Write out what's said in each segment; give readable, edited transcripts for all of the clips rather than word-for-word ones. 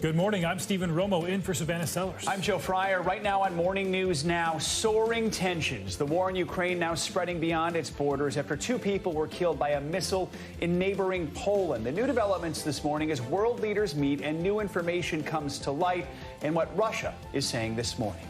Good morning. I'm Stephen Romo in for Savannah Sellers. I'm Joe Fryer. Right now on Morning News Now, soaring tensions. The war in Ukraine now spreading beyond its borders after 2 people were killed by a missile in neighboring Poland. The new developments this morning as world leaders meet and new information comes to light and what Russia is saying this morning.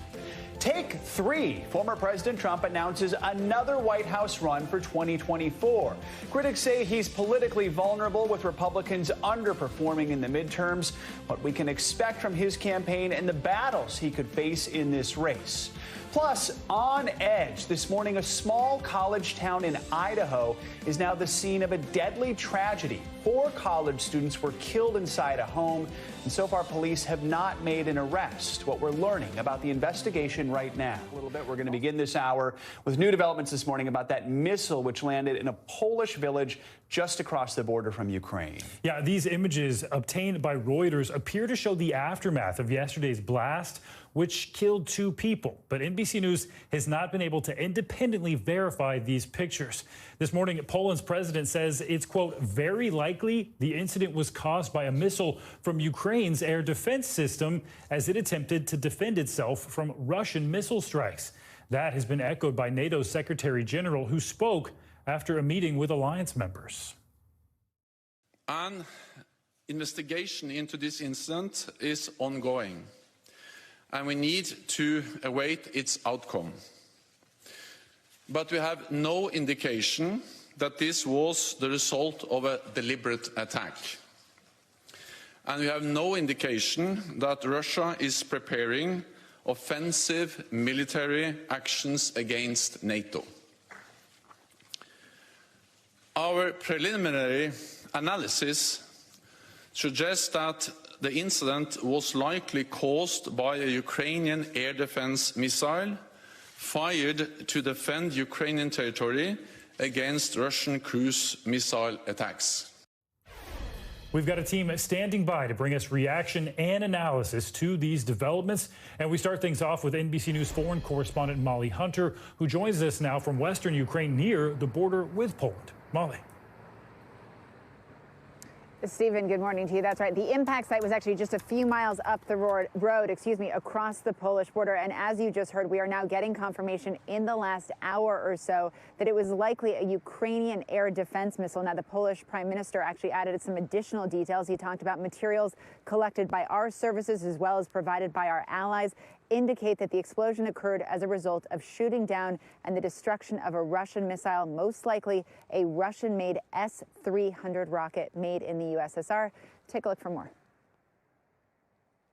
Take 3. Former President Trump announces another White House run for 2024. Critics say he's politically vulnerable with Republicans underperforming in the midterms. What we can expect from his campaign and the battles he could face in this race. Plus, on edge, this morning, a small college town in Idaho is now the scene of a deadly tragedy. 4 college students were killed inside a home, and so far police have not made an arrest. What we're learning about the investigation right now. A little bit, we're going to begin this hour with new developments this morning about that missile which landed in a Polish village just across the border from Ukraine. Yeah, these images obtained by Reuters appear to show the aftermath of yesterday's blast, which killed 2 people. But NBC News has not been able to independently verify these pictures. This morning, Poland's president says it's, quote, very likely the incident was caused by a missile from Ukraine's air defense system as it attempted to defend itself from Russian missile strikes. That has been echoed by NATO's Secretary General, who spoke after a meeting with alliance members. An investigation into this incident is ongoing, and we need to await its outcome. But we have no indication that this was the result of a deliberate attack. And we have no indication that Russia is preparing offensive military actions against NATO. Our preliminary analysis suggests that the incident was likely caused by a Ukrainian air defense missile fired to defend Ukrainian territory against Russian cruise missile attacks. We've got a team standing by to bring us reaction and analysis to these developments. And we start things off with NBC News foreign correspondent Molly Hunter, who joins us now from western Ukraine near the border with Poland. Molly. Stephen, good morning to you. That's right. The impact site was actually just a few miles up the road, across the Polish border. And as you just heard, we are now getting confirmation in the last hour or so that it was likely a Ukrainian air defense missile. Now, the Polish prime minister actually added some additional details. He talked about materials collected by our services as well as provided by our allies indicate that the explosion occurred as a result of shooting down and the destruction of a Russian missile, most likely a Russian-made S-300 rocket made in the USSR. Take a look for more.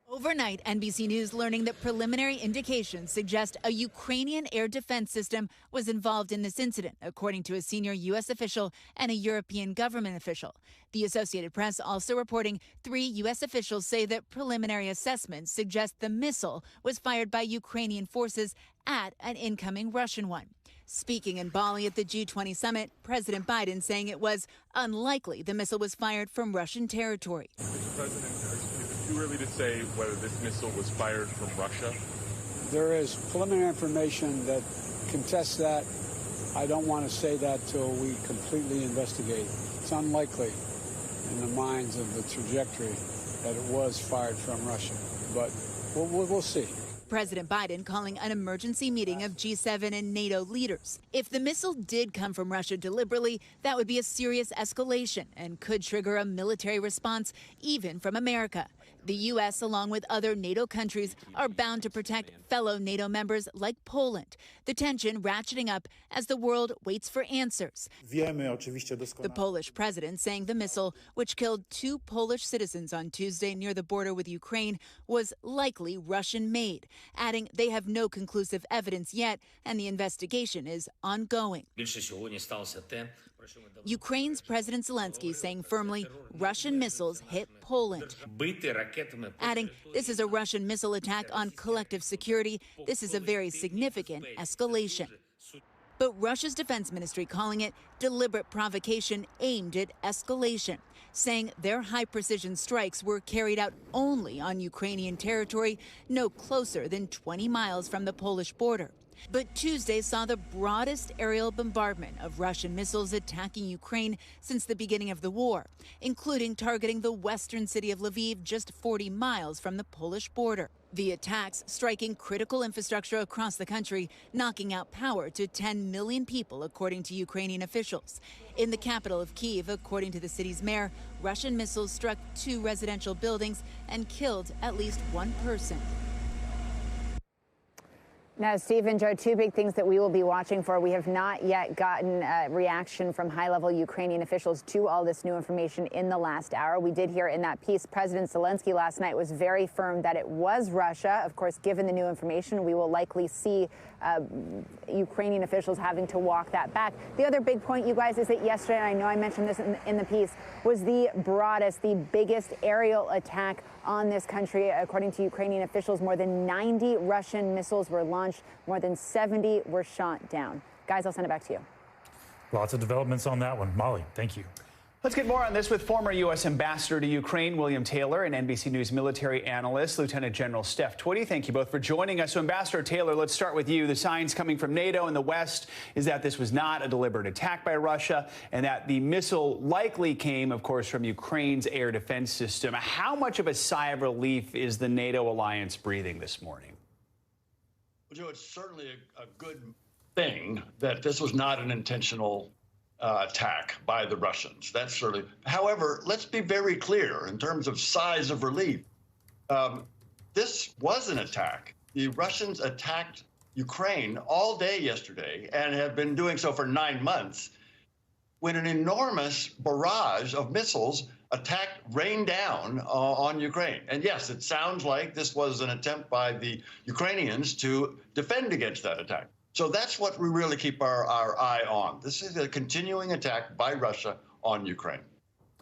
Overnight, NBC News learning that preliminary indications suggest a Ukrainian air defense system was involved in this incident, according to a senior U.S. official and a European government official. The Associated Press also reporting 3 U.S. officials say that preliminary assessments suggest the missile was fired by Ukrainian forces at an incoming Russian one. Speaking in Bali at the G20 summit, President Biden saying it was unlikely the missile was fired from Russian territory. Mr. President, is it too early to say whether this missile was fired from Russia? There is preliminary information that contests that. I don't want to say that till we completely investigate. It's unlikely in the minds of the trajectory that it was fired from Russia, but we'll see. President Biden calling an emergency meeting of G7 and NATO leaders. If the missile did come from Russia deliberately, that would be a serious escalation and could trigger a military response, even from America. The U.S., along with other NATO countries, are bound to protect fellow NATO members like Poland. The tension ratcheting up as the world waits for answers. The Polish president saying the missile, which killed 2 Polish citizens on Tuesday near the border with Ukraine, was likely Russian-made, adding they have no conclusive evidence yet and the investigation is ongoing. Ukraine's President Zelensky saying firmly Russian missiles hit Poland, adding this is a Russian missile attack on collective security. This is a very significant escalation. But Russia's defense ministry calling it deliberate provocation aimed at escalation, saying their high-precision strikes were carried out only on Ukrainian territory, no closer than 20 miles from the Polish border. But Tuesday saw the broadest aerial bombardment of Russian missiles attacking Ukraine since the beginning of the war, including targeting the western city of Lviv, just 40 miles from the Polish border. The attacks striking critical infrastructure across the country, knocking out power to 10 million people, according to Ukrainian officials. In the capital of Kyiv, according to the city's mayor, Russian missiles struck 2 residential buildings and killed at least 1 person. Now, Steve and Joe, 2 big things that we will be watching for. We have not yet gotten a reaction from high-level Ukrainian officials to all this new information in the last hour. We did hear in that piece, President Zelensky last night was very firm that it was Russia. Of course, given the new information, we will likely see Ukrainian officials having to walk that back. The other big point, you guys, is that yesterday, and I know I mentioned this in the piece, was the broadest, the biggest aerial attack on this country. According to Ukrainian officials, more than 90 Russian missiles were launched. More than 70 were shot down. Guys, I'll send it back to you. Lots of developments on that one. Molly, thank you. Let's get more on this with former U.S. Ambassador to Ukraine, William Taylor, and NBC News military analyst, Lieutenant General Steph Twitty. Thank you both for joining us. So, Ambassador Taylor, let's start with you. The signs coming from NATO and the West is that this was not a deliberate attack by Russia and that the missile likely came, of course, from Ukraine's air defense system. How much of a sigh of relief is the NATO alliance breathing this morning? Well, Joe, it's certainly a good thing that this was not an intentional attack by the Russians. That's certainly. However, let's be very clear in terms of size of relief. This was an attack. The Russians attacked Ukraine all day yesterday and have been doing so for 9 months when an enormous barrage of missiles rained down on Ukraine. And yes, it sounds like this was an attempt by the Ukrainians to defend against that attack. So that's what we really keep our eye on. This is a continuing attack by Russia on Ukraine.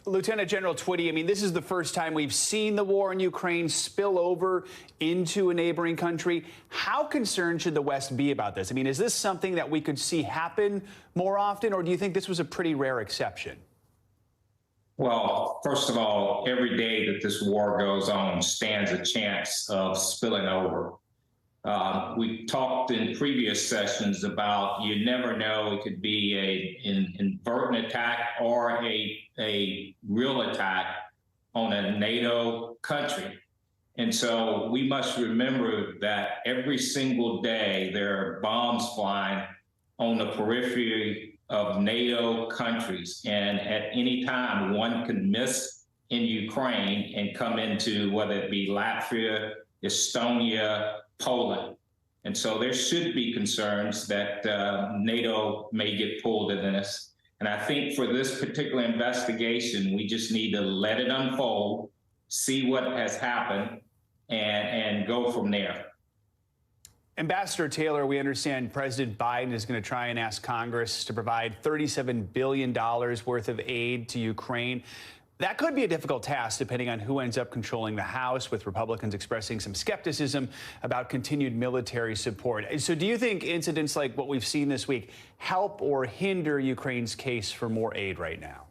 Lieutenant General Twitty, I mean, this is the first time we've seen the war in Ukraine spill over into a neighboring country. How concerned should the West be about this? I mean, is this something that we could see happen more often, or do you think this was a pretty rare exception? Well, first of all, every day that this war goes on stands a chance of spilling over. We talked in previous sessions about you never know, it could be an inadvertent attack or a real attack on a NATO country. And so we must remember that every single day there are bombs flying on the periphery of NATO countries. And at any time, one can miss in Ukraine and come into whether it be Latvia, Estonia, Poland. And so there should be concerns that NATO may get pulled in this. And I think for this particular investigation, we just need to let it unfold, see what has happened, and go from there. Ambassador Taylor, we understand President Biden is going to try and ask Congress to provide $37 billion worth of aid to Ukraine. That could be a difficult task, depending on who ends up controlling the House, with Republicans expressing some skepticism about continued military support. So do you think incidents like what we've seen this week help or hinder Ukraine's case for more aid right now?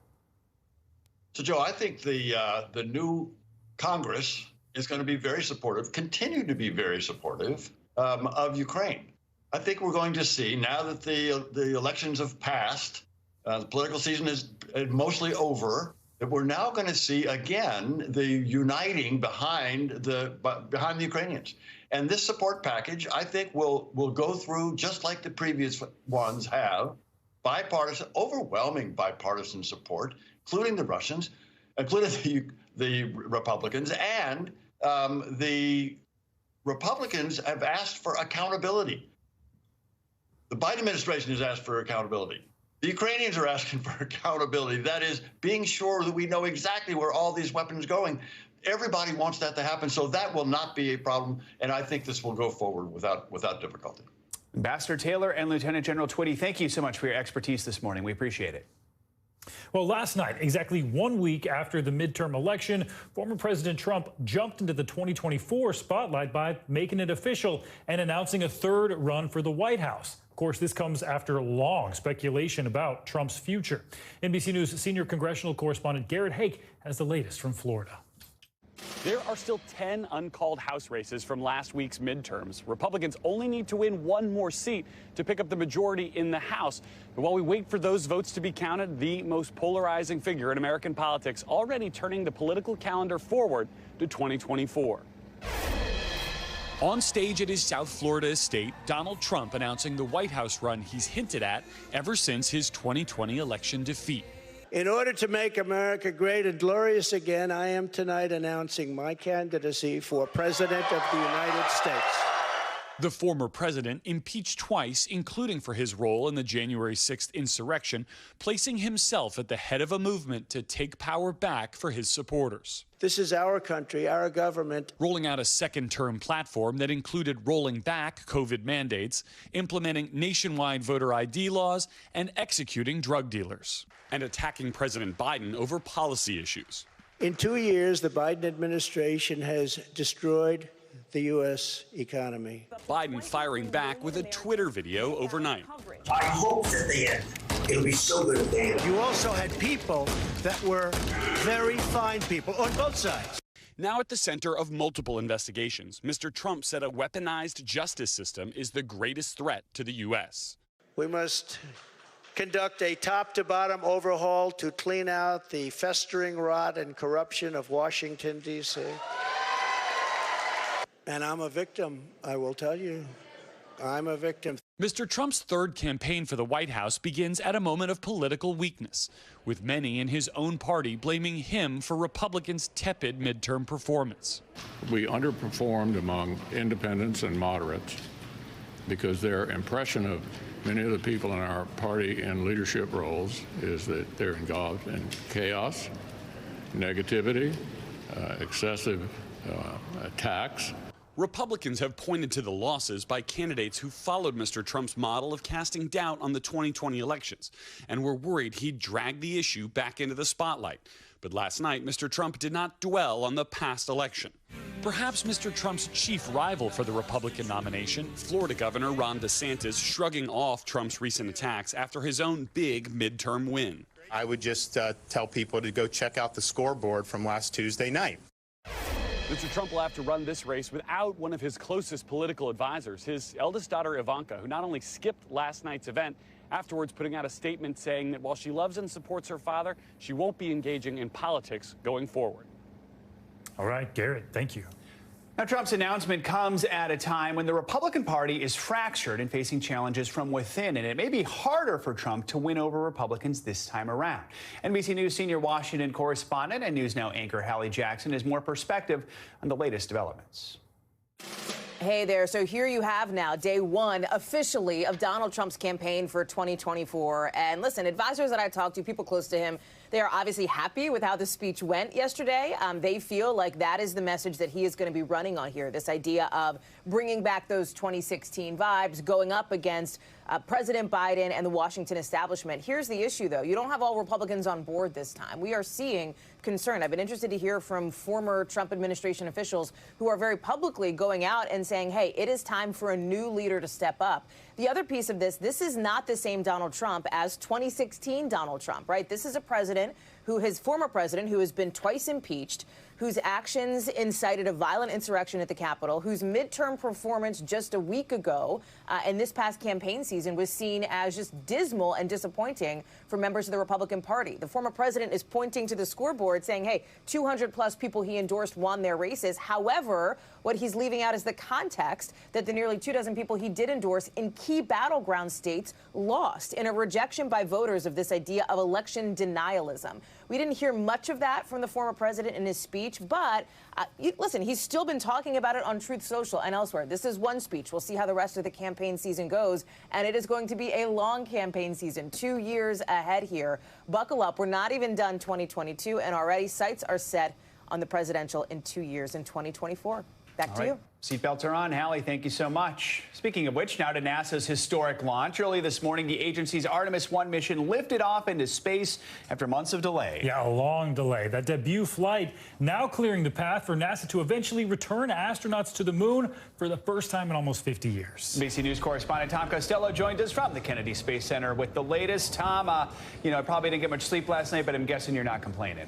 So, Joe, I think the new Congress is going to be very supportive, continue to be very supportive of Ukraine. I think we're going to see, now that the elections have passed, the political season is mostly over, that we're now going to see again the uniting behind the Ukrainians. And this support package, I think, will go through just like the previous ones have, bipartisan, overwhelming bipartisan support, including the Russians, including the Republicans, and the Republicans have asked for accountability. The Biden administration has asked for accountability. The Ukrainians are asking for accountability. That is, being sure that we know exactly where all these weapons are going. Everybody wants that to happen, so that will not be a problem, and I think this will go forward without difficulty. Ambassador Taylor and Lieutenant General Twitty, thank you so much for your expertise this morning. We appreciate it. Well, last night, exactly 1 week after the midterm election, former President Trump jumped into the 2024 spotlight by making it official and announcing a third run for the White House. Of course, this comes after long speculation about Trump's future. NBC News senior congressional correspondent Garrett Hake has the latest from Florida. There are still 10 uncalled House races from last week's midterms. Republicans only need to win one more seat to pick up the majority in the House. But while we wait for those votes to be counted, the most polarizing figure in American politics already turning the political calendar forward to 2024. On stage at his South Florida estate, Donald Trump announcing the White House run he's hinted at ever since his 2020 election defeat. In order to make America great and glorious again, I am tonight announcing my candidacy for President of the United States. The former president impeached twice, including for his role in the January 6th insurrection, placing himself at the head of a movement to take power back for his supporters. This is our country, our government. Rolling out a second-term platform that included rolling back COVID mandates, implementing nationwide voter ID laws, and executing drug dealers. And attacking President Biden over policy issues. In 2 years, the Biden administration has destroyed the U.S. economy. Biden firing back with a Twitter video overnight. I hope that they end. It'll be so good if they end. You also had people that were very fine people on both sides. Now at the center of multiple investigations, Mr. Trump said a weaponized justice system is the greatest threat to the U.S. We must conduct a top-to-bottom overhaul to clean out the festering rot and corruption of Washington, D.C. And I'm a victim, I will tell you. I'm a victim. Mr. Trump's third campaign for the White House begins at a moment of political weakness, with many in his own party blaming him for Republicans' tepid midterm performance. We underperformed among independents and moderates because their impression of many of the people in our party in leadership roles is that they're involved in chaos, negativity, excessive attacks. Republicans have pointed to the losses by candidates who followed Mr. Trump's model of casting doubt on the 2020 elections and were worried he'd drag the issue back into the spotlight. But last night, Mr. Trump did not dwell on the past election. Perhaps Mr. Trump's chief rival for the Republican nomination, Florida Governor Ron DeSantis, shrugging off Trump's recent attacks after his own big midterm win. I would just tell people to go check out the scoreboard from last Tuesday night. Mr. Trump will have to run this race without one of his closest political advisors, his eldest daughter, Ivanka, who not only skipped last night's event, afterwards putting out a statement saying that while she loves and supports her father, she won't be engaging in politics going forward. All right, Garrett, thank you. Now, Trump's announcement comes at a time when the Republican Party is fractured and facing challenges from within, and it may be harder for Trump to win over Republicans this time around. NBC News senior Washington correspondent and News Now anchor Hallie Jackson has more perspective on the latest developments. Hey there. So here you have now day one officially of Donald Trump's campaign for 2024. And listen, advisors that I talked to, people close to him, they are obviously happy with how the speech went yesterday. They feel like that is the message that he is going to be running on here. This idea of bringing back those 2016 vibes, going up against President Biden and the Washington establishment. Here's the issue, though. You don't have all Republicans on board this time. We are seeing concern. I've been interested to hear from former Trump administration officials who are very publicly going out and saying, hey, it is time for a new leader to step up. The other piece of this is not the same Donald Trump as 2016 Donald Trump, right? This is a president former president who has been twice impeached, whose actions incited a violent insurrection at the Capitol, whose midterm performance just a week ago and this past campaign season was seen as just dismal and disappointing for members of the Republican Party. The former president is pointing to the scoreboard saying, hey, 200-plus people he endorsed won their races. However, what he's leaving out is the context that the nearly 24 people he did endorse in key battleground states lost in a rejection by voters of this idea of election denialism. We didn't hear much of that from the former president in his speech, but listen, he's still been talking about it on Truth Social and elsewhere. This is one speech. We'll see how the rest of the campaign season goes, and it is going to be a long campaign season, 2 years ahead here. Buckle up. We're not even done 2022, and already sights are set on the presidential in 2 years in 2024. Back to you. Seatbelts are on. Hallie, thank you so much. Speaking of which, now to NASA's historic launch. Early this morning, the agency's Artemis I mission lifted off into space after months of delay. Yeah, a long delay. That debut flight now clearing the path for NASA to eventually return astronauts to the moon for the first time in almost 50 years. NBC News correspondent Tom Costello joined us from the Kennedy Space Center with the latest. Tom, I probably didn't get much sleep last night, but I'm guessing you're not complaining.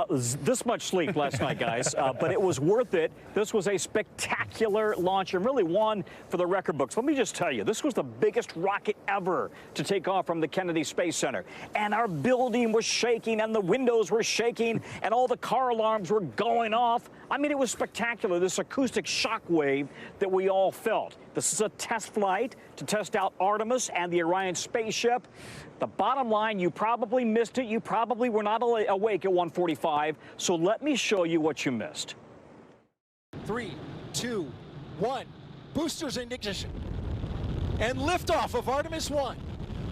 This much sleep last night, guys, but it was worth it. This was a spectacular launch and really one for the record books. Let me just tell you, this was the biggest rocket ever to take off from the Kennedy Space Center. And our building was shaking and the windows were shaking and all the car alarms were going off. I mean, it was spectacular, this acoustic shock wave that we all felt. This is a test flight to test out Artemis and the Orion spaceship. The bottom line, you probably missed it. You probably were not awake at 1:45. So let me show you what you missed. 3, 2, 1. Boosters in ignition. And liftoff of Artemis I.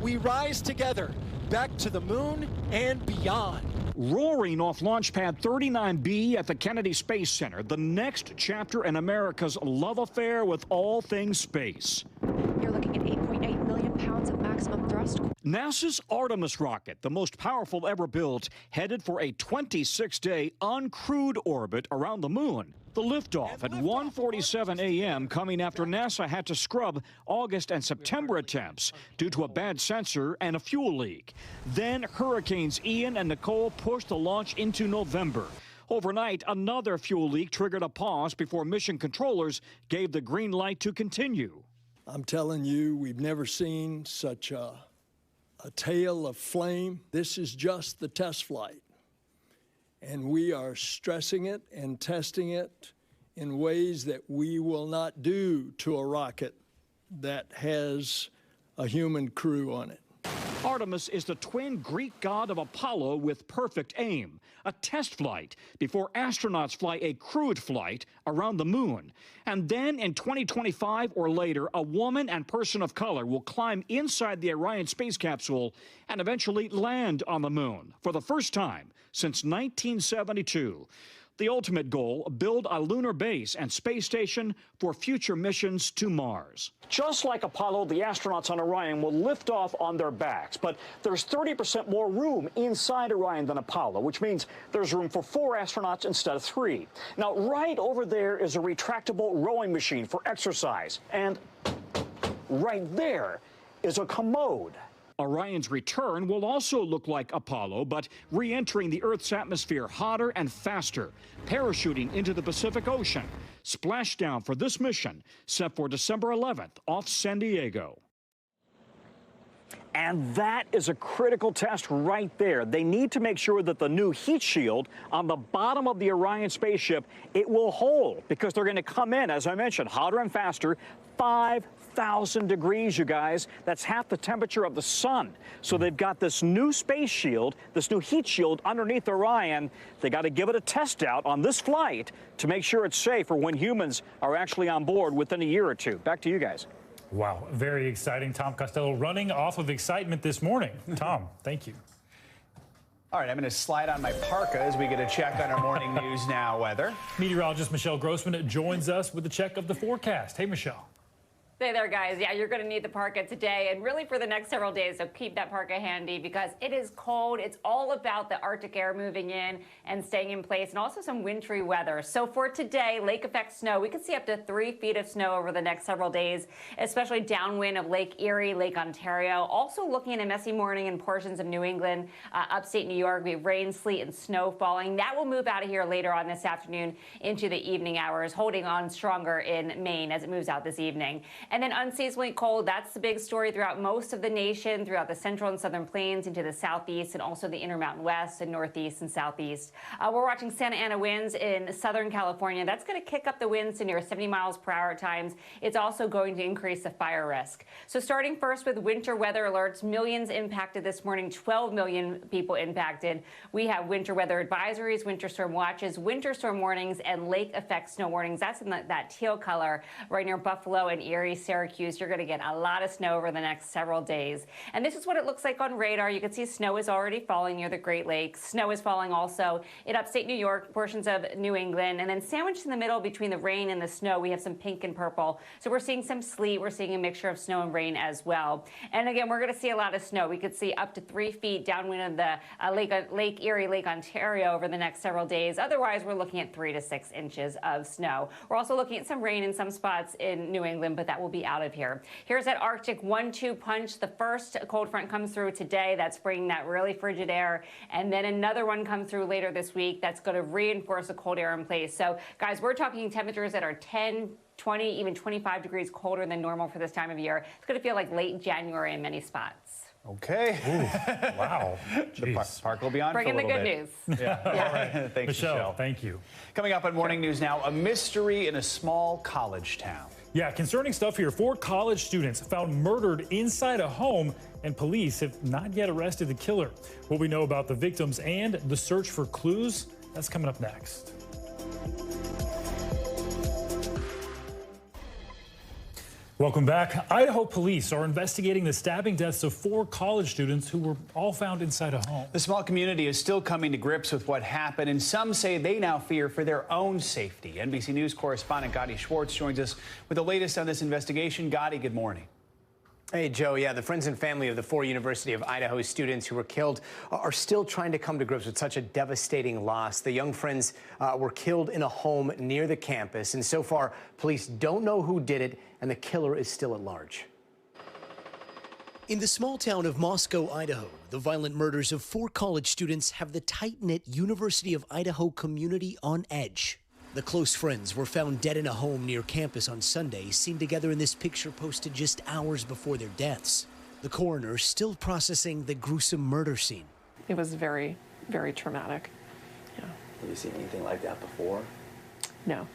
We rise together back to the moon and beyond. Roaring off Launch Pad 39B at the Kennedy Space Center, the next chapter in America's love affair with all things space. You're looking at 8.8 million pounds of maximum thrust. NASA's Artemis rocket, the most powerful ever built, headed for a 26-day uncrewed orbit around the moon. The liftoff at 1:47 a.m. coming after NASA had to scrub August and September attempts due to a bad sensor and a fuel leak. Then Hurricanes Ian and Nicole pushed the launch into November. Overnight, another fuel leak triggered a pause before mission controllers gave the green light to continue. I'm telling you, we've never seen such a tail of flame. This is just the test flight. And we are stressing it and testing it in ways that we will not do to a rocket that has a human crew on it. Artemis is the twin Greek god of Apollo with perfect aim, a test flight before astronauts fly a crewed flight around the moon. And then in 2025 or later, a woman and person of color will climb inside the Orion space capsule and eventually land on the moon for the first time since 1972. The ultimate goal, build a lunar base and space station for future missions to Mars. Just like Apollo, the astronauts on Orion will lift off on their backs, but there's 30% more room inside Orion than Apollo, which means there's room for 4 astronauts instead of 3. Now, right over there is a retractable rowing machine for exercise, and right there is a commode. Orion's return will also look like Apollo, but re-entering the Earth's atmosphere hotter and faster, parachuting into the Pacific Ocean. Splashdown for this mission set for December 11th off San Diego. And that is a critical test right there. They need to make sure that the new heat shield on the bottom of the Orion spaceship, it will hold, because they're going to come in, as I mentioned, hotter and faster, 5,000 degrees, you guys. That's half the temperature of the sun. So they've got this new space shield, this new heat shield underneath Orion. They got to give it a test out on this flight to make sure it's safe for when humans are actually on board within a year or two. Back to you guys. Wow, very exciting. Tom Costello running off of excitement this morning. Tom, thank you. All right, I'm going to slide on my parka as we get a check on our morning news now weather. Meteorologist Michelle Grossman joins us with a check of the forecast. Hey, Michelle. Hey there, guys. Yeah, you're going to need the parka today and really for the next several days, so keep that parka handy because it is cold. It's all about the Arctic air moving in and staying in place and also some wintry weather. So for today, lake effect snow, we could see up to 3 feet of snow over the next several days, especially downwind of Lake Erie, Lake Ontario. Also looking at a messy morning in portions of New England, upstate New York. We have rain, sleet, and snow falling. That will move out of here later on this afternoon into the evening hours, holding on stronger in Maine as it moves out this evening. And then unseasonably cold, that's the big story throughout most of the nation, throughout the central and southern plains into the southeast and also the Intermountain West and northeast and southeast. We're watching Santa Ana winds in Southern California. That's going to kick up the winds to near 70 miles per hour at times. It's also going to increase the fire risk. So starting first with winter weather alerts, millions impacted this morning, 12 million people impacted. We have winter weather advisories, winter storm watches, winter storm warnings, and lake effect snow warnings. That's in that teal color right near Buffalo and Erie, Syracuse. You're going to get a lot of snow over the next several days. And this is what it looks like on radar. You can see snow is already falling near the Great Lakes. Snow is falling also in upstate New York, portions of New England. And then sandwiched in the middle between the rain and the snow, we have some pink and purple. So we're seeing some sleet. We're seeing a mixture of snow and rain as well. And again, we're going to see a lot of snow. We could see up to 3 feet downwind of the Lake Erie, Lake Ontario over the next several days. Otherwise, we're looking at 3 to 6 inches of snow. We're also looking at some rain in some spots in New England, but that will be out of here. Here's that Arctic 1-2 punch. The first cold front comes through today. That's bringing that really frigid air. And then another one comes through later this week. That's going to reinforce the cold air in place. So, guys, we're talking temperatures that are 10, 20, even 25 degrees colder than normal for this time of year. It's going to feel like late January in many spots. Okay. Ooh, wow. The park will be on Bring for a in the little good bit. news. Yeah. All right. Thanks, Michelle. Thank you. Coming up on Morning News Now, a mystery in a small college town. Yeah, concerning stuff here. 4 college students found murdered inside a home, and police have not yet arrested the killer. What we know about the victims and the search for clues, that's coming up next. Welcome back. Idaho police are investigating the stabbing deaths of 4 college students who were all found inside a home. The small community is still coming to grips with what happened, and some say they now fear for their own safety. NBC News correspondent Gotti Schwartz joins us with the latest on this investigation. Gotti, good morning. Hey, Joe. Yeah, the friends and family of the 4 University of Idaho students who were killed are still trying to come to grips with such a devastating loss. The young friends were killed in a home near the campus, and so far, police don't know who did it, and the killer is still at large. In the small town of Moscow, Idaho, the violent murders of 4 college students have the tight-knit University of Idaho community on edge. The close friends were found dead in a home near campus on Sunday, seen together in this picture posted just hours before their deaths. The coroner still processing the gruesome murder scene. It was very, very traumatic. Yeah. Have you seen anything like that before? No.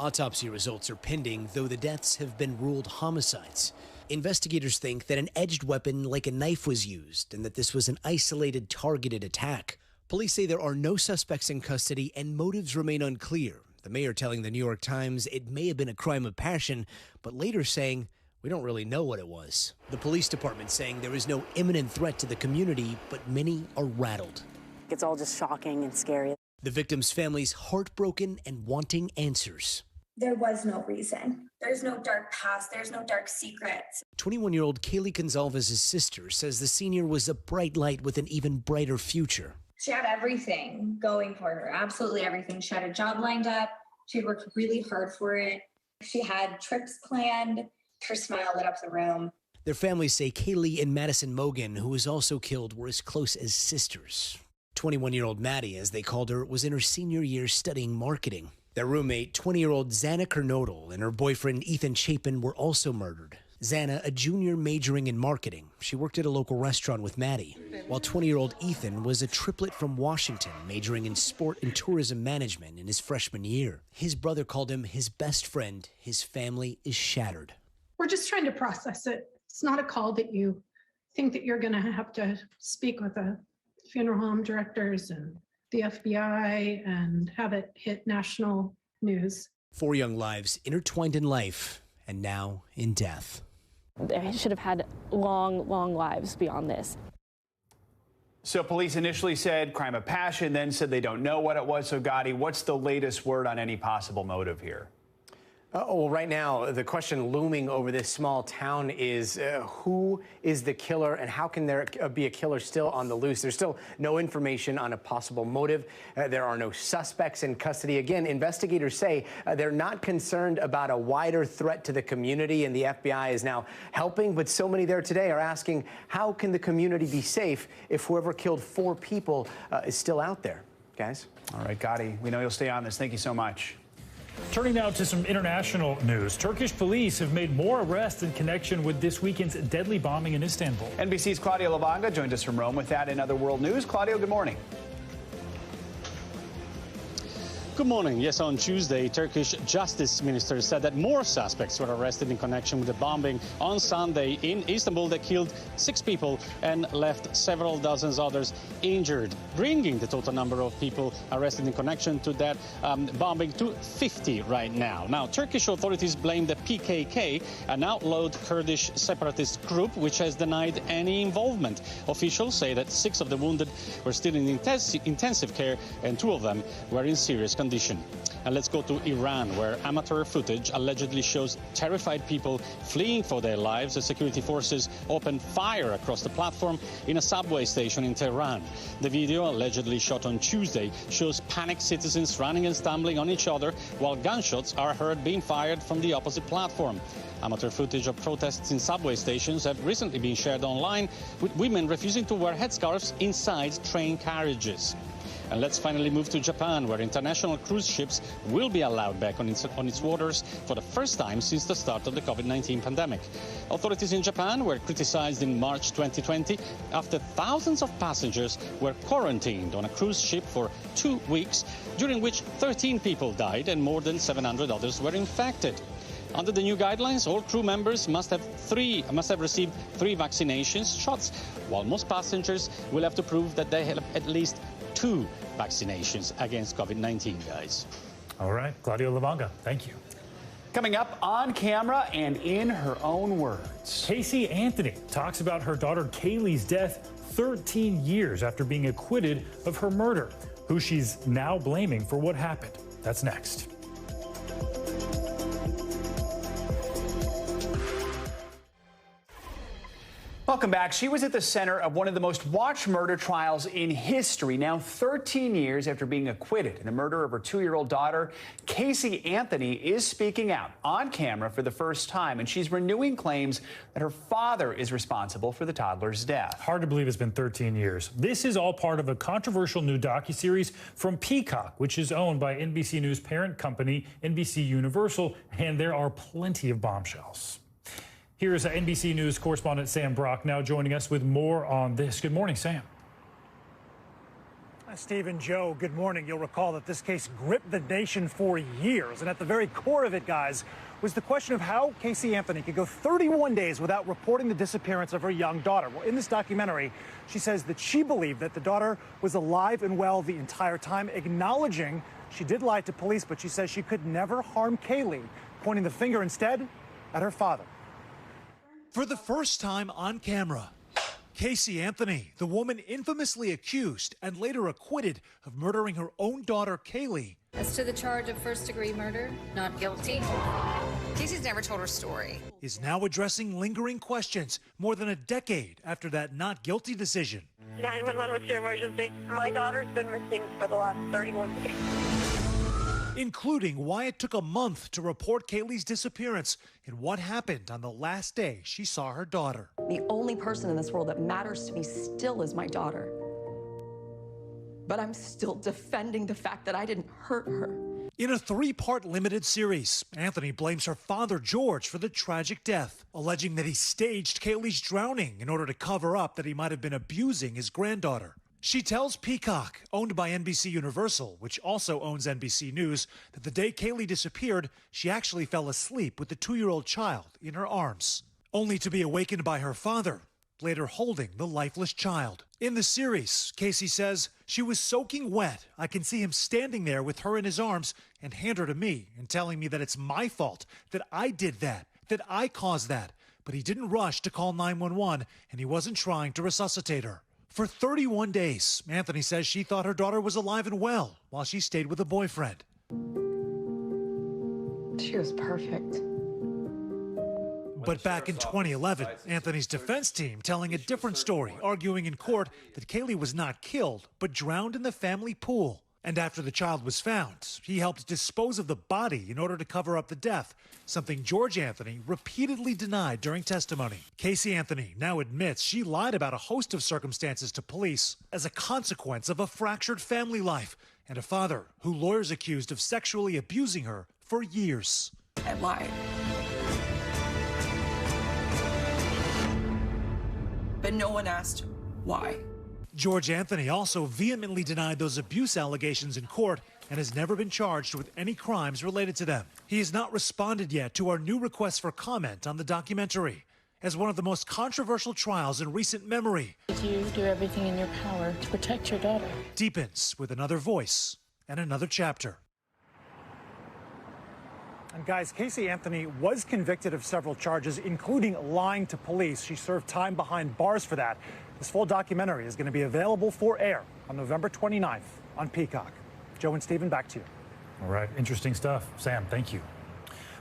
Autopsy results are pending, though the deaths have been ruled homicides. Investigators think that an edged weapon like a knife was used and that this was an isolated, targeted attack. Police say there are no suspects in custody and motives remain unclear. The mayor telling the New York Times it may have been a crime of passion, but later saying we don't really know what it was. The police department saying there is no imminent threat to the community, but many are rattled. It's all just shocking and scary. The victims' families heartbroken and wanting answers. There was no reason. There's no dark past. There's no dark secrets. 21-year-old Kaylee Gonzalez's sister says the senior was a bright light with an even brighter future. She had everything going for her, absolutely everything. She had a job lined up. She had worked really hard for it. She had trips planned. Her smile lit up the room. Their families say Kaylee and Madison Mogan, who was also killed, were as close as sisters. 21-year-old Maddie, as they called her, was in her senior year studying marketing. Their roommate, 20-year-old Xana Kernodal, and her boyfriend Ethan Chapin were also murdered. Xana, a junior majoring in marketing. She worked at a local restaurant with Maddie, while 20-year-old Ethan was a triplet from Washington, majoring in sport and tourism management in his freshman year. His brother called him his best friend. His family is shattered. We're just trying to process it. It's not a call that you think that you're going to have to speak with the funeral home directors and the FBI and have it hit national news. 4 young lives intertwined in life and now in death. They should have had long, long lives beyond this. So police initially said crime of passion, then said they don't know what it was. So, Gotti, what's the latest word on any possible motive here? Well, right now, the question looming over this small town is who is the killer and how can there be a killer still on the loose? There's still no information on a possible motive. There are no suspects in custody. Again, investigators say they're not concerned about a wider threat to the community, and the FBI is now helping. But so many there today are asking, how can the community be safe if whoever killed 4 people is still out there? Guys? All right, Gotti, we know you'll stay on this. Thank you so much. Turning now to some international news. Turkish police have made more arrests in connection with this weekend's deadly bombing in Istanbul. NBC's Claudio Lavanga joins us from Rome with that and other world news. Claudio, good morning. Good morning. Yes, on Tuesday, Turkish Justice Minister said that more suspects were arrested in connection with the bombing on Sunday in Istanbul that killed 6 people and left several dozens others injured, bringing the total number of people arrested in connection to that bombing to 50 right now. Now, Turkish authorities blame the PKK, an outlawed Kurdish separatist group which has denied any involvement. Officials say that 6 of the wounded were still in intensive care and 2 of them were in serious condition. And let's go to Iran, where amateur footage allegedly shows terrified people fleeing for their lives as security forces opened fire across the platform in a subway station in Tehran. The video, allegedly shot on Tuesday, shows panicked citizens running and stumbling on each other while gunshots are heard being fired from the opposite platform. Amateur footage of protests in subway stations have recently been shared online, with women refusing to wear headscarves inside train carriages. And let's finally move to Japan, where international cruise ships will be allowed back on its waters for the first time since the start of the COVID-19 pandemic. Authorities in Japan were criticized in March 2020 after thousands of passengers were quarantined on a cruise ship for 2 weeks, during which 13 people died and more than 700 others were infected. Under the new guidelines, all crew members must have received 3 vaccinations shots, while most passengers will have to prove that they have at least 2 vaccinations against COVID-19, guys. All right, Claudio Lavanga, thank you. Coming up on camera and in her own words. Casey Anthony talks about her daughter Kaylee's death 13 years after being acquitted of her murder, who she's now blaming for what happened. That's next. Welcome back. She was at the center of one of the most watched murder trials in history. Now 13 years after being acquitted in the murder of her 2-year-old daughter, Casey Anthony is speaking out on camera for the first time, and she's renewing claims that her father is responsible for the toddler's death. Hard to believe it's been 13 years. This is all part of a controversial new docuseries from Peacock, which is owned by NBC News parent company NBC Universal, and there are plenty of bombshells. Here's NBC News correspondent Sam Brock now joining us with more on this. Good morning, Sam. Steve and Joe, good morning. You'll recall that this case gripped the nation for years. And at the very core of it, guys, was the question of how Casey Anthony could go 31 days without reporting the disappearance of her young daughter. Well, in this documentary, she says that she believed that the daughter was alive and well the entire time, acknowledging she did lie to police, but she says she could never harm Kaylee, pointing the finger instead at her father. For the first time on camera, Casey Anthony, the woman infamously accused and later acquitted of murdering her own daughter, Kaylee. As to the charge of first-degree murder, not guilty. Casey's never told her story. Is now addressing lingering questions more than a decade after that not guilty decision. 911, what's your emergency? My daughter's been missing for the last 31 days. Including why it took a month to report Kaylee's disappearance and what happened on the last day she saw her daughter. The only person in this world that matters to me still is my daughter. But I'm still defending the fact that I didn't hurt her. In a 3-part limited series, Anthony blames her father, George, for the tragic death, alleging that he staged Kaylee's drowning in order to cover up that he might have been abusing his granddaughter. She tells Peacock, owned by NBC Universal, which also owns NBC News, that the day Kaylee disappeared, she actually fell asleep with the 2-year-old child in her arms, only to be awakened by her father, later holding the lifeless child. In the series, Casey says, she was soaking wet. I can see him standing there with her in his arms and hand her to me and telling me that it's my fault, that I did that I caused that. But he didn't rush to call 911 and he wasn't trying to resuscitate her. For 31 days, Anthony says she thought her daughter was alive and well while she stayed with a boyfriend. She was perfect. But back in 2011, Anthony's defense team telling a different story, arguing in court that Kaylee was not killed, but drowned in the family pool. And after the child was found, he helped dispose of the body in order to cover up the death, something George Anthony repeatedly denied during testimony. Casey Anthony now admits she lied about a host of circumstances to police as a consequence of a fractured family life and a father who lawyers accused of sexually abusing her for years. I lied. But no one asked why. George Anthony also vehemently denied those abuse allegations in court and has never been charged with any crimes related to them. He has not responded yet to our new request for comment on the documentary. As one of the most controversial trials in recent memory, You do everything in your power to protect your daughter. deepens with another voice and another chapter. And guys, Casey Anthony was convicted of several charges, including lying to police. She served time behind bars for that. This full documentary is going to be available for air on November 29th on Peacock. Joe and Stephen, back to you. All right, interesting stuff. Sam, thank you.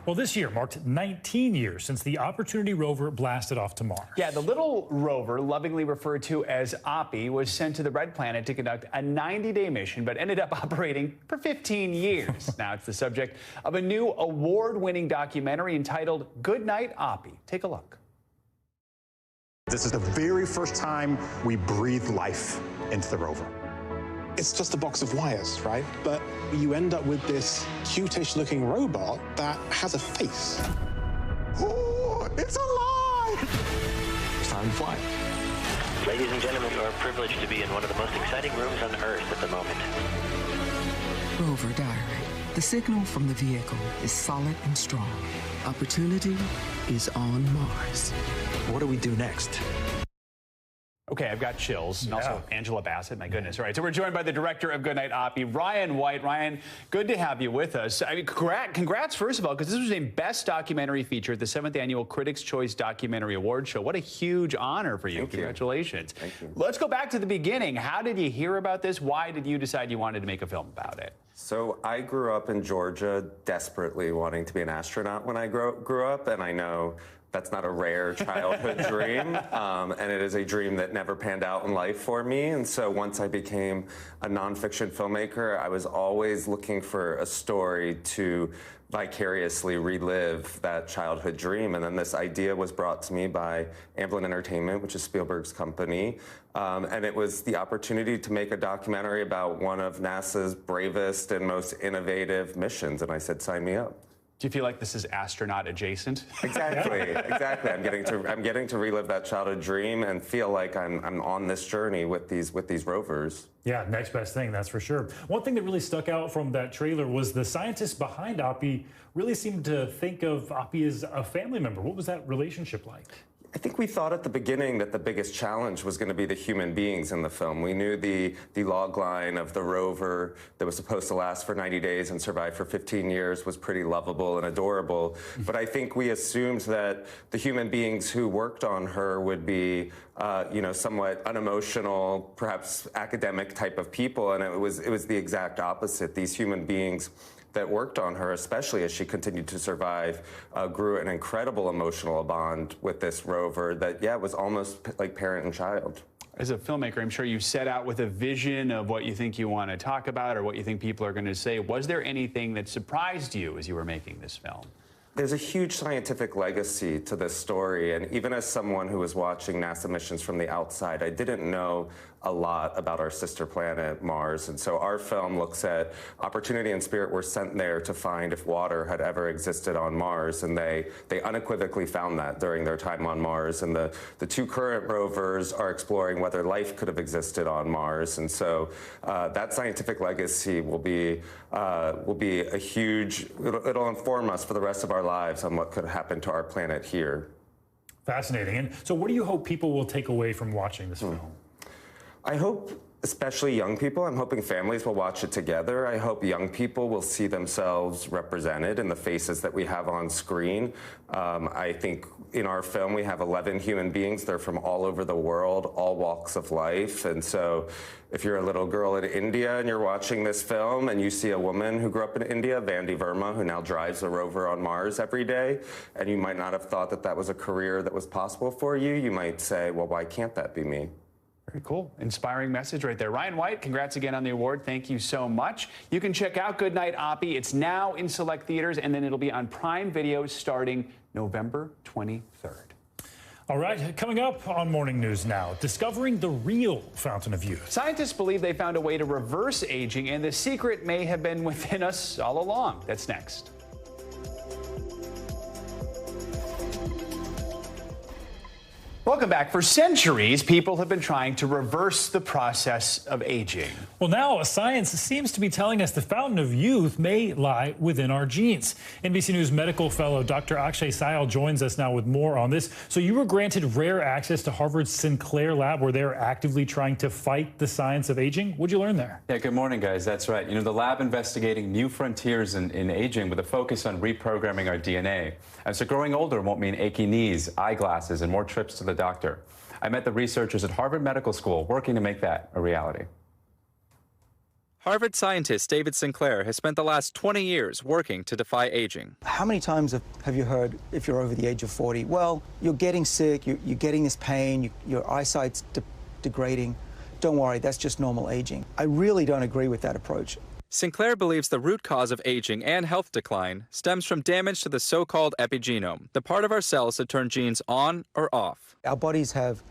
Well, this year marked 19 years since the Opportunity rover blasted off to Mars. Yeah, the little rover, lovingly referred to as Oppy, was sent to the Red Planet to conduct a 90-day mission, but ended up operating for 15 years. Now it's the subject of a new award-winning documentary entitled Good Night Oppy. Take a look. This is the very first time we breathe life into the rover. It's just a box of wires, right? But you end up with this cutish-looking robot that has a face. Oh, it's alive! It's time to fly. Ladies and gentlemen, you are privileged to be in one of the most exciting rooms on Earth at the moment. Rover diary. The signal from the vehicle is solid and strong. Opportunity is on Mars. What do we do next? Okay, I've got chills, and also Angela Bassett, my goodness. All right, so we're joined by the director of Good Night Oppy, Ryan White. Ryan, good to have you with us. I mean, congrats, first of all, because this was named Best Documentary Feature at the 7th Annual Critics' Choice Documentary Award Show. What a huge honor for you. Thank you. Congratulations. Thank you. Let's go back to the beginning. How did you hear about this? Why did you decide you wanted to make a film about it? So I grew up in Georgia desperately wanting to be an astronaut when I grew up, and I know that's not a rare childhood dream, and it is a dream that never panned out in life for me. And so once I became a nonfiction filmmaker, I was always looking for a story to vicariously relive that childhood dream. And then this idea was brought to me by Amblin Entertainment, which is Spielberg's company. And it was the opportunity to make a documentary about one of NASA's bravest and most innovative missions. And I said, sign me up. Do you feel like this is astronaut adjacent? Exactly, exactly. I'm getting to relive that childhood dream and feel like I'm on this journey with these rovers. Yeah, next best thing, that's for sure. One thing that really stuck out from that trailer was the scientists behind Oppy really seemed to think of Oppy as a family member. What was that relationship like? I think we thought at the beginning that the biggest challenge was going to be the human beings in the film. We knew the log line of the rover that was supposed to last for 90 days and survive for 15 years was pretty lovable and adorable. But I think we assumed that the human beings who worked on her would be, somewhat unemotional, perhaps academic type of people, and it was the exact opposite. These human beings that worked on her, especially as she continued to survive, grew an incredible emotional bond with this rover that, was almost like parent and child. As a filmmaker, I'm sure you set out with a vision of what you think you want to talk about or what you think people are going to say. Was there anything that surprised you as you were making this film? There's a huge scientific legacy to this story, and even as someone who was watching NASA missions from the outside, I didn't know a lot about our sister planet, Mars. And so our film looks at Opportunity and Spirit were sent there to find if water had ever existed on Mars, and they unequivocally found that during their time on Mars. And the two current rovers are exploring whether life could have existed on Mars. And so that scientific legacy will be a huge, it'll inform us for the rest of our lives on what could happen to our planet here. Fascinating. And so what do you hope people will take away from watching this film? I hope, especially young people, I'm hoping families will watch it together. I hope young people will see themselves represented in the faces that we have on screen. I think in our film we have 11 human beings. They're from all over the world, all walks of life. And so if you're a little girl in India and you're watching this film and you see a woman who grew up in India, Vandi Verma, who now drives a rover on Mars every day, and you might not have thought that that was a career that was possible for you, you might say, well, why can't that be me? Very cool. Inspiring message right there. Ryan White, congrats again on the award. Thank you so much. You can check out Good Night Oppy. It's now in select theaters, and then it'll be on Prime Video starting November 23rd. All right, coming up on Morning News Now, discovering the real fountain of youth. Scientists believe they found a way to reverse aging, and the secret may have been within us all along. That's next. Welcome back. For centuries, people have been trying to reverse the process of aging. Well, now science seems to be telling us the fountain of youth may lie within our genes. NBC News medical fellow Dr. Akshay Syal joins us now with more on this. So you were granted rare access to Harvard's Sinclair lab where they're actively trying to fight the science of aging. What'd you learn there? Yeah, good morning, guys. That's right. You know, the lab investigating new frontiers in aging with a focus on reprogramming our DNA. And so growing older won't mean achy knees, eyeglasses, and more trips to the doctor. I met the researchers at Harvard Medical School working to make that a reality. Harvard scientist David Sinclair has spent the last 20 years working to defy aging. How many times have you heard, if you're over the age of 40, well, you're getting sick, you're getting this pain, your eyesight's degrading. Don't worry, that's just normal aging. I really don't agree with that approach. Sinclair believes the root cause of aging and health decline stems from damage to the so-called epigenome, the part of our cells that turn genes on or off. Our bodies have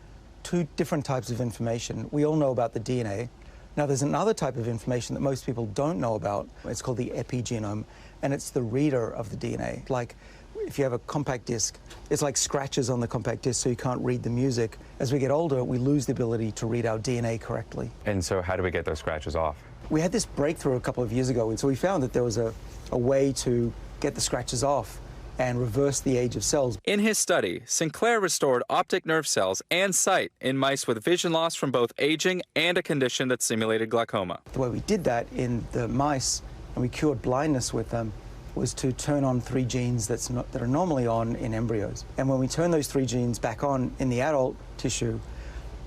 two different types of information. We all know about the DNA. Now, there's another type of information that most people don't know about. It's called the epigenome, and it's the reader of the DNA. Like, if you have a compact disc, it's like scratches on the compact disc, so you can't read the music. As we get older, we lose the ability to read our DNA correctly. And so how do we get those scratches off? We had this breakthrough a couple of years ago, and so we found that there was a way to get the scratches off and reverse the age of cells. In his study, Sinclair restored optic nerve cells and sight in mice with vision loss from both aging and a condition that simulated glaucoma. The way we did that in the mice, and we cured blindness with them, was to turn on 3 genes that are normally on in embryos. And when we turn those 3 genes back on in the adult tissue,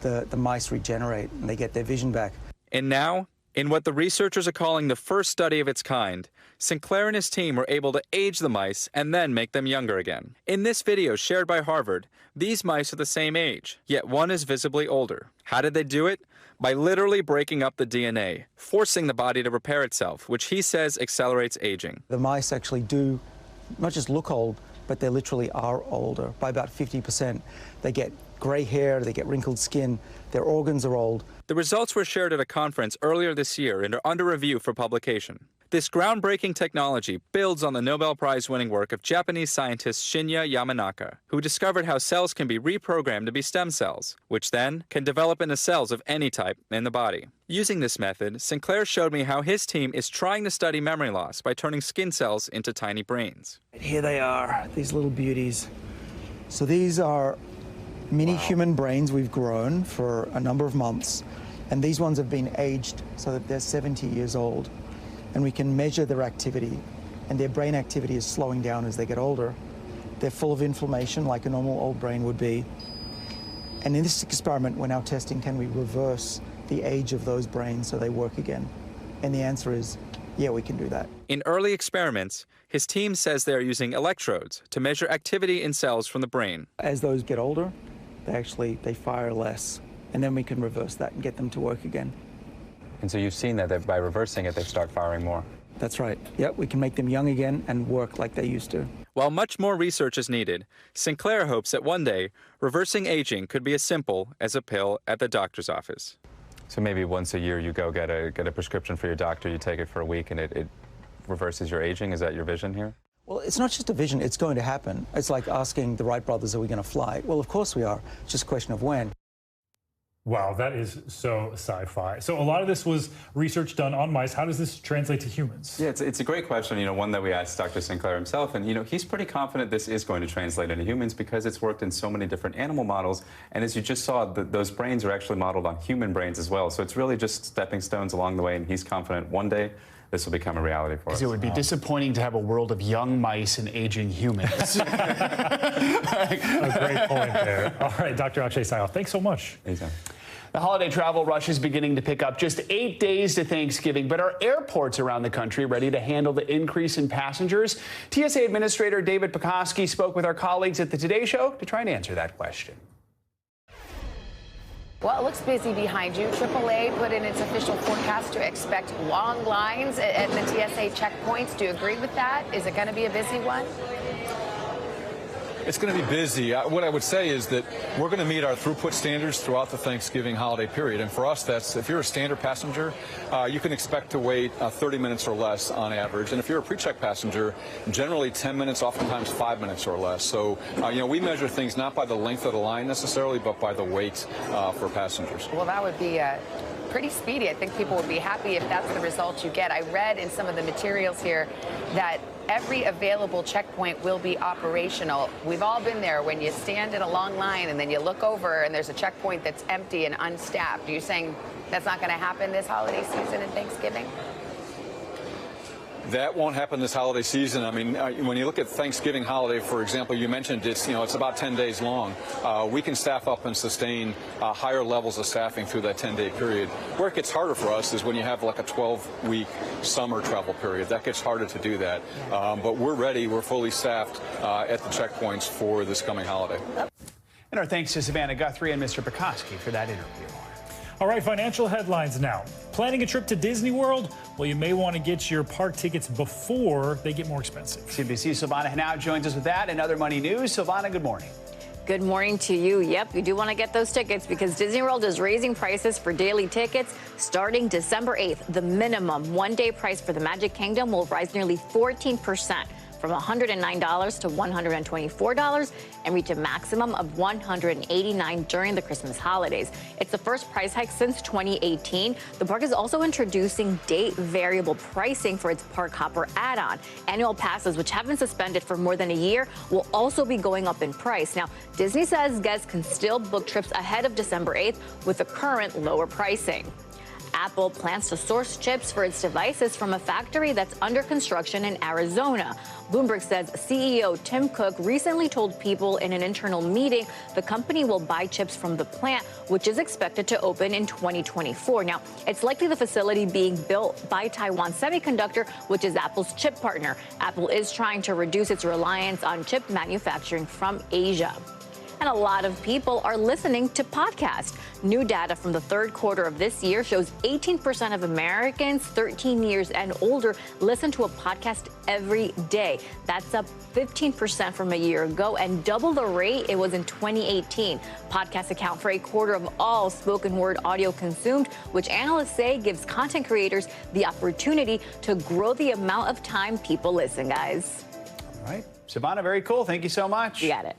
the mice regenerate and they get their vision back. And now, in what the researchers are calling the first study of its kind, Sinclair and his team were able to age the mice and then make them younger again. In this video shared by Harvard, these mice are the same age, yet one is visibly older. How did they do it? By literally breaking up the DNA, forcing the body to repair itself, which he says accelerates aging. The mice actually do not just look old, but they literally are older by about 50%. They get gray hair, they get wrinkled skin, their organs are old. The results were shared at a conference earlier this year and are under review for publication. This groundbreaking technology builds on the Nobel Prize-winning work of Japanese scientist Shinya Yamanaka, who discovered how cells can be reprogrammed to be stem cells, which then can develop into cells of any type in the body. Using this method, Sinclair showed me how his team is trying to study memory loss by turning skin cells into tiny brains. Here they are, these little beauties. So these are mini human brains we've grown for a number of months, and these ones have been aged so that they're 70 years old. And we can measure their activity, and their brain activity is slowing down as they get older. They're full of inflammation like a normal old brain would be. And in this experiment, we're now testing, can we reverse the age of those brains so they work again? And the answer is, yeah, we can do that. In early experiments, his team says they are using electrodes to measure activity in cells from the brain. As those get older, they fire less, and then we can reverse that and get them to work again. And so you've seen that by reversing it, they start firing more. That's right. Yep, we can make them young again and work like they used to. While much more research is needed, Sinclair hopes that one day, reversing aging could be as simple as a pill at the doctor's office. So maybe once a year you go get a prescription for your doctor, you take it for a week, and it reverses your aging? Is that your vision here? Well, it's not just a vision, it's going to happen. It's like asking the Wright brothers, are we going to fly? Well, of course we are. It's just a question of when. Wow, that is so sci-fi. So a lot of this was research done on mice. How does this translate to humans? Yeah, it's a great question, one that we asked Dr. Sinclair himself. And, he's pretty confident this is going to translate into humans because it's worked in so many different animal models. And as you just saw, those brains are actually modeled on human brains as well. So it's really just stepping stones along the way. And he's confident one day this will become a reality for us. Because it would be disappointing to have a world of young mice and aging humans. A great point there. All right, Dr. Akshay Syal, thanks so much. Anytime. The holiday travel rush is beginning to pick up. Just 8 days to Thanksgiving, but are airports around the country ready to handle the increase in passengers? TSA Administrator David Pekoski spoke with our colleagues at the Today Show to try and answer that question. Well, it looks busy behind you. AAA put in its official forecast to expect long lines at the TSA checkpoints. Do you agree with that? Is it going to be a busy one? It's going to be busy. What I would say is that we're going to meet our throughput standards throughout the Thanksgiving holiday period. And for us, that's if you're a standard passenger, you can expect to wait 30 minutes or less on average. And if you're a pre-check passenger, generally 10 minutes, oftentimes 5 minutes or less. So, we measure things not by the length of the line necessarily, but by the wait for passengers. Well, that would be pretty speedy. I think people would be happy if that's the result you get. I read in some of the materials here that every available checkpoint will be operational. We've all been there when you stand in a long line and then you look over and there's a checkpoint that's empty and unstaffed. Are you saying that's not going to happen this holiday season and Thanksgiving? That won't happen this holiday season. I mean, when you look at Thanksgiving holiday, for example, you mentioned it's about 10 days long. We can staff up and sustain higher levels of staffing through that 10-day period. Where it gets harder for us is when you have like a 12-week summer travel period. That gets harder to do that. But we're ready. We're fully staffed at the checkpoints for this coming holiday. And our thanks to Savannah Guthrie and Mr. Pekoski for that interview. All right, financial headlines now. Planning a trip to Disney World? Well, you may want to get your park tickets before they get more expensive. CNBC's Silvana Henao joins us with that and other money news. Silvana, good morning. Good morning to you. Yep, you do want to get those tickets because Disney World is raising prices for daily tickets starting December 8th. The minimum one-day price for the Magic Kingdom will rise nearly 14%. From $109 to $124 and reach a maximum of $189 during the Christmas holidays. It's the first price hike since 2018. The park is also introducing date variable pricing for its Park Hopper add-on. Annual passes, which have been suspended for more than a year, will also be going up in price. Now, Disney says guests can still book trips ahead of December 8th with the current lower pricing. Apple plans to source chips for its devices from a factory that's under construction in Arizona. Bloomberg says CEO Tim Cook recently told people in an internal meeting the company will buy chips from the plant, which is expected to open in 2024. Now, it's likely the facility being built by Taiwan Semiconductor, which is Apple's chip partner. Apple is trying to reduce its reliance on chip manufacturing from Asia. And a lot of people are listening to podcasts. New data from the third quarter of this year shows 18% of Americans 13 years and older listen to a podcast every day. That's up 15% from a year ago and double the rate it was in 2018. Podcasts account for a quarter of all spoken word audio consumed, which analysts say gives content creators the opportunity to grow the amount of time people listen, guys. All right. Savannah, very cool. Thank you so much. You got it.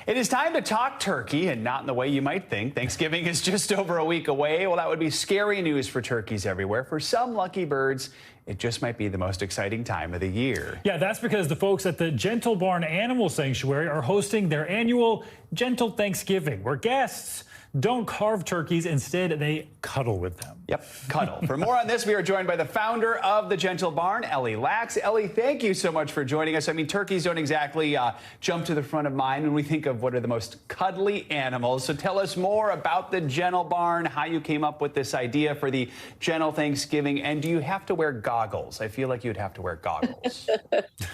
It is time to talk turkey, and not in the way you might think. Thanksgiving is just over a week away. Well, that would be scary news for turkeys everywhere. For some lucky birds, it just might be the most exciting time of the year. Yeah, that's because the folks at the Gentle Barn Animal Sanctuary are hosting their annual Gentle Thanksgiving, where guests don't carve turkeys. Instead, they cuddle with them. Yep, cuddle. For more on this, we are joined by the founder of the Gentle Barn, Ellie Lax. Ellie, thank you so much for joining us. I mean, turkeys don't exactly jump to the front of mind when we think of what are the most cuddly animals. So tell us more about the Gentle Barn, how you came up with this idea for the Gentle Thanksgiving, and do you have to wear goggles? I feel like you'd have to wear goggles.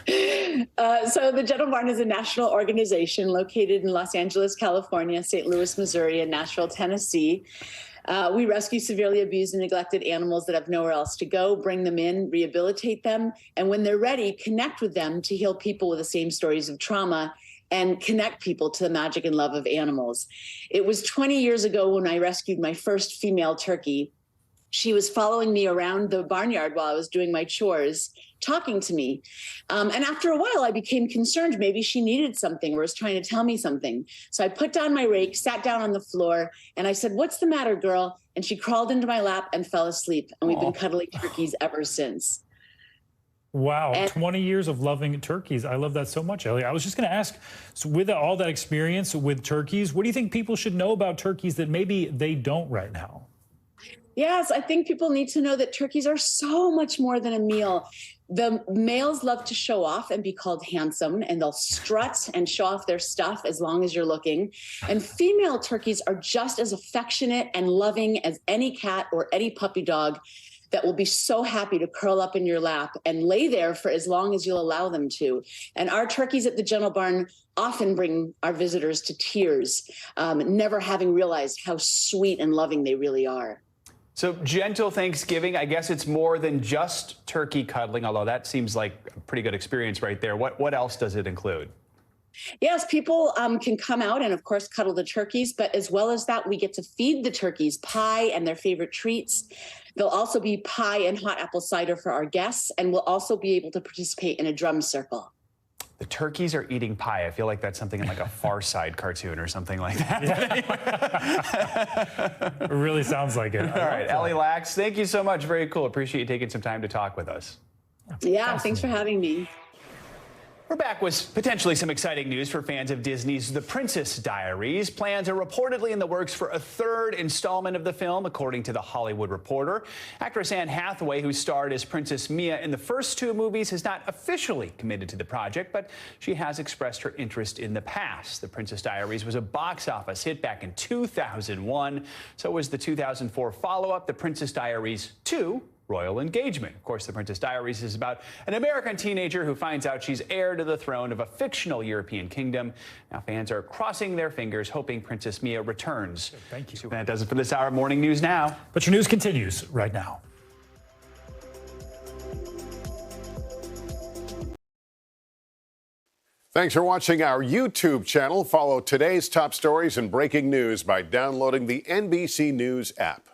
So the Gentle Barn is a national organization located in Los Angeles, California, St. Louis, Missouri, and Nashville, Tennessee. We rescue severely abused and neglected animals that have nowhere else to go, bring them in, rehabilitate them, and when they're ready, connect with them to heal people with the same stories of trauma and connect people to the magic and love of animals. It was 20 years ago when I rescued my first female turkey. She was following me around the barnyard while I was doing my chores, talking to me. And after a while, I became concerned. Maybe she needed something or was trying to tell me something. So I put down my rake, sat down on the floor, and I said, "What's the matter, girl?" And she crawled into my lap and fell asleep. And we've been cuddling turkeys ever since. Wow, 20 years of loving turkeys. I love that so much, Ellie. I was just going to ask, so with all that experience with turkeys, what do you think people should know about turkeys that maybe they don't right now? Yes, I think people need to know that turkeys are so much more than a meal. The males love to show off and be called handsome, and they'll strut and show off their stuff as long as you're looking. And female turkeys are just as affectionate and loving as any cat or any puppy dog that will be so happy to curl up in your lap and lay there for as long as you'll allow them to. And our turkeys at the Gentle Barn often bring our visitors to tears, never having realized how sweet and loving they really are. So Gentle Thanksgiving, I guess it's more than just turkey cuddling, although that seems like a pretty good experience right there. What else does it include? Yes, people can come out and, of course, cuddle the turkeys. But as well as that, we get to feed the turkeys pie and their favorite treats. There'll also be pie and hot apple cider for our guests. And we'll also be able to participate in a drum circle. The turkeys are eating pie. I feel like that's something in like a Far Side cartoon or something like that. It really sounds like it. All right, Ellie Lax, thank you so much. Very cool. Appreciate you taking some time to talk with us. Yeah, thanks for having me. We're back with potentially some exciting news for fans of Disney's The Princess Diaries. Plans are reportedly in the works for a third installment of the film, according to The Hollywood Reporter. Actress Anne Hathaway, who starred as Princess Mia in the first two movies, has not officially committed to the project, but she has expressed her interest in the past. The Princess Diaries was a box office hit back in 2001. So was the 2004 follow-up, The Princess Diaries 2. Royal Engagement. Of course, The Princess Diaries is about an American teenager who finds out she's heir to the throne of a fictional European kingdom. Now, fans are crossing their fingers, hoping Princess Mia returns. Thank you. So that does it for this hour of Morning News Now. But your news continues right now. Thanks for watching our YouTube channel. Follow today's top stories and breaking news by downloading the NBC News app.